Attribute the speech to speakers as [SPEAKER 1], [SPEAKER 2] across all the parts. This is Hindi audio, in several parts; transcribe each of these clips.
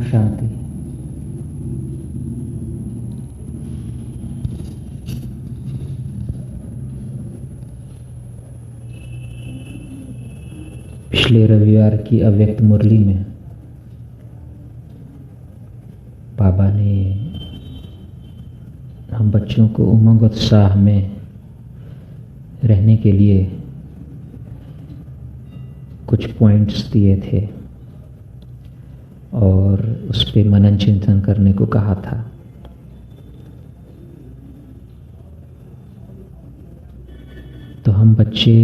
[SPEAKER 1] शांति। पिछले रविवार की अव्यक्त मुरली में बाबा ने हम बच्चों को उमंग उत्साह में रहने के लिए कुछ पॉइंट्स दिए थे और उस पे मनन चिंतन करने को कहा था। तो हम बच्चे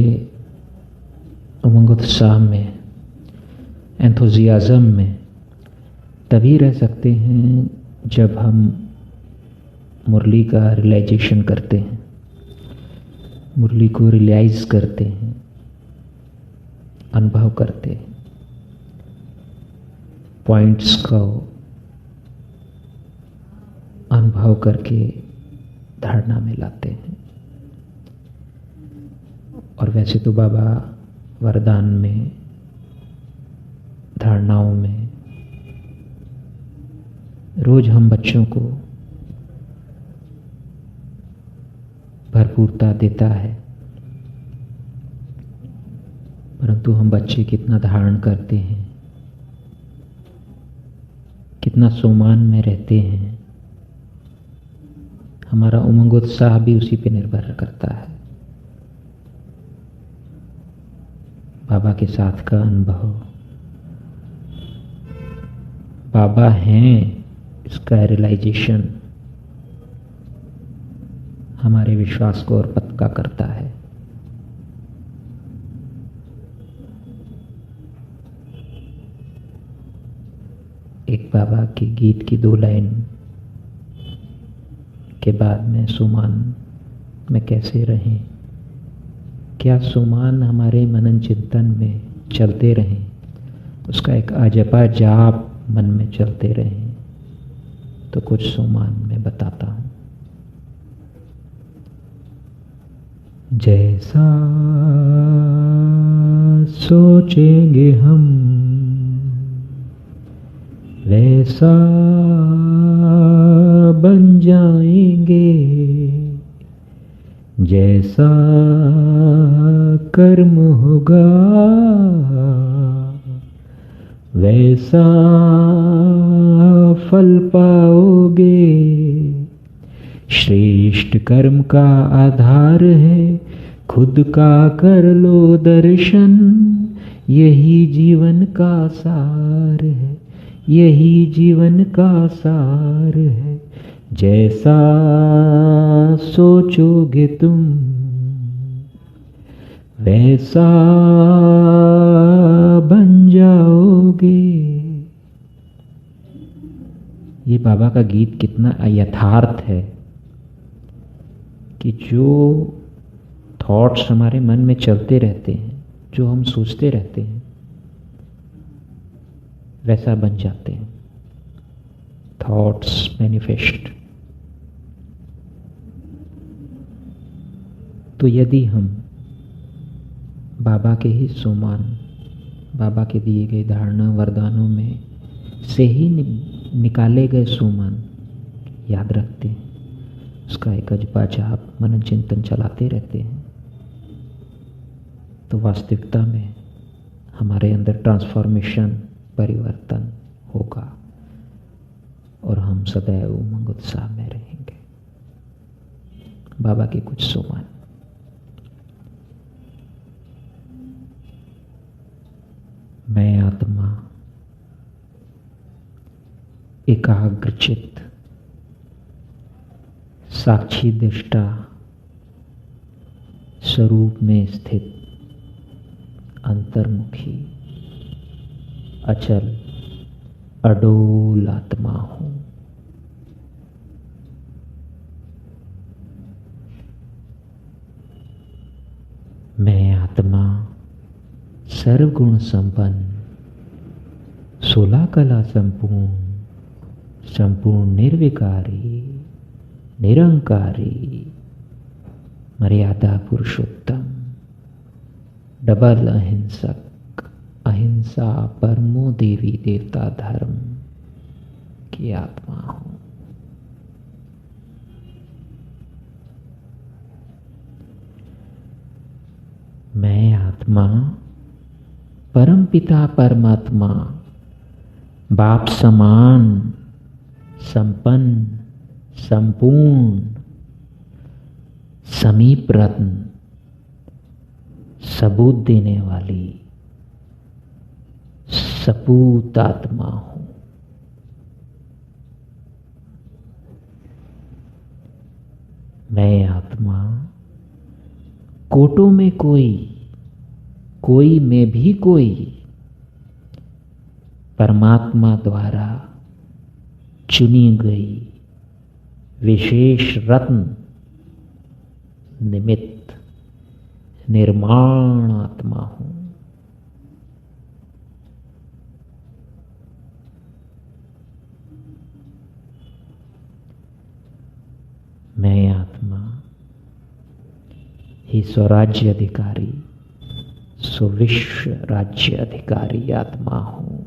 [SPEAKER 1] उमंग उत्साह में, एंथुजियाज्म में तभी रह सकते हैं जब हम मुरली का रियलाइजेशन करते हैं, मुरली को रियलाइज करते हैं, अनुभव करते हैं, पॉइंट्स को अनुभव करके धारणा में लाते हैं। और वैसे तो बाबा वरदान में, धारणाओं में रोज हम बच्चों को भरपूरता देता है, परंतु हम बच्चे कितना धारण करते हैं, कितना सोमान में रहते हैं, हमारा उमंग उत्साह भी उसी पे निर्भर करता है। बाबा के साथ का अनुभव, बाबा हैं इसका रियलाइजेशन हमारे विश्वास को और पक्का करता है। एक बाबा के गीत की 2 लाइन के बाद में सुमान में कैसे रहें, क्या सुमान हमारे मनन चिंतन में चलते रहें, उसका एक अजपा जाप मन में चलते रहें। तो कुछ सुमान में बताता हूं। जैसा सोचेंगे हम वैसा बन जाएंगे, जैसा कर्म होगा वैसा फल पाओगे। श्रेष्ठ कर्म का आधार है खुद का कर लो दर्शन, यही जीवन का सार है, यही जीवन का सार है। जैसा सोचोगे तुम वैसा बन जाओगे। ये बाबा का गीत कितना यथार्थ है कि जो थॉट्स हमारे मन में चलते रहते हैं, जो हम सोचते रहते हैं, वैसा बन जाते हैं। Thoughts manifest. तो यदि हम बाबा के ही सुमान, बाबा के दिए गए धारणा वरदानों में से ही निकाले गए सुमान याद रखते हैं, उसका एक अजपा जाप मनन चिंतन चलाते रहते हैं, तो वास्तविकता में हमारे अंदर ट्रांसफॉर्मेशन, परिवर्तन होगा और हम सदैव उमंग उत्साह में रहेंगे। बाबा के कुछ सुमान। मैं आत्मा एकाग्रचित्त साक्षी दृष्टा स्वरूप में स्थित अंतर्मुखी अचल अडोल आत्मा हूं। मैं आत्मा सर्वगुण संपन्न, 16 कला संपूर्ण, संपूर्ण निर्विकारी, निरंकारी, मर्यादा पुरुषोत्तम, डबल अहिंसक, अहिंसा परमो देवी देवता धर्म, की आत्मा हूं। मैं आत्मा परमपिता परमात्मा बाप समान संपन्न संपूर्ण समीप रत्न सबूत देने वाली सपूत आत्मा हूं। मैं आत्मा कोटों में कोई, कोई में भी कोई, परमात्मा द्वारा चुनी गई विशेष रत्न निमित्त निर्माण आत्मा हूं। मैं आत्मा ही स्वराज्य अधिकारी सुविश्व राज्य अधिकारी आत्मा हूं।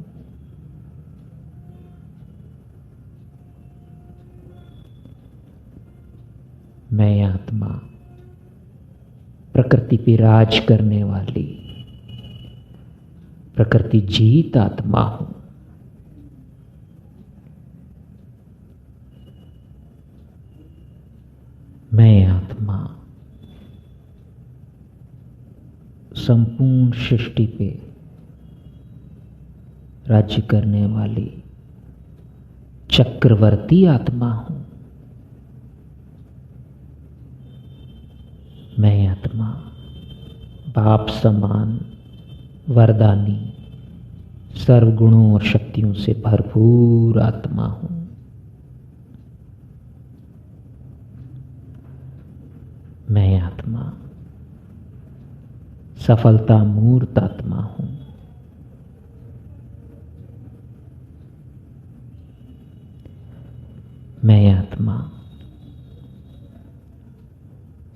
[SPEAKER 1] मैं आत्मा प्रकृति पे राज करने वाली प्रकृति जीत आत्मा हूं। मैं आत्मा संपूर्ण सृष्टि पे राज्य करने वाली चक्रवर्ती आत्मा हूं। मैं आत्मा बाप समान वरदानी सर्वगुणों और शक्तियों से भरपूर आत्मा हूं। मैं आत्मा सफलता मूर्त आत्मा हूं। मैं आत्मा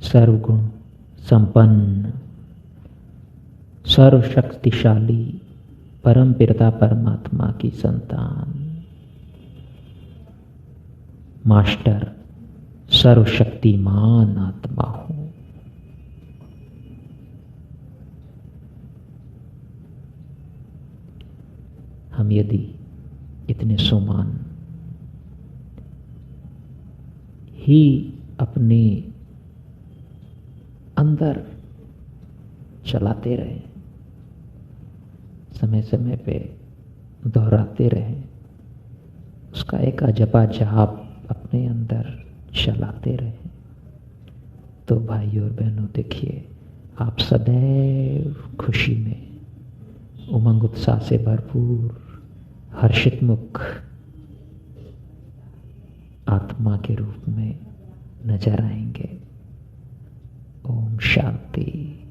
[SPEAKER 1] सर्वगुण संपन्न सर्वशक्तिशाली परम पिता परमात्मा की संतान मास्टर सर्वशक्तिमान आत्मा हूं। हम यदि इतने सुमान ही अपने अंदर चलाते रहे, समय समय पे दोहराते रहे, उसका एक अजपा जाप अपने अंदर चलाते रहे, तो भाइयों और बहनों देखिए आप सदैव खुशी में उमंग उत्साह से भरपूर हर्षित मुख आत्मा के रूप में नजर आएंगे। ओम शांति।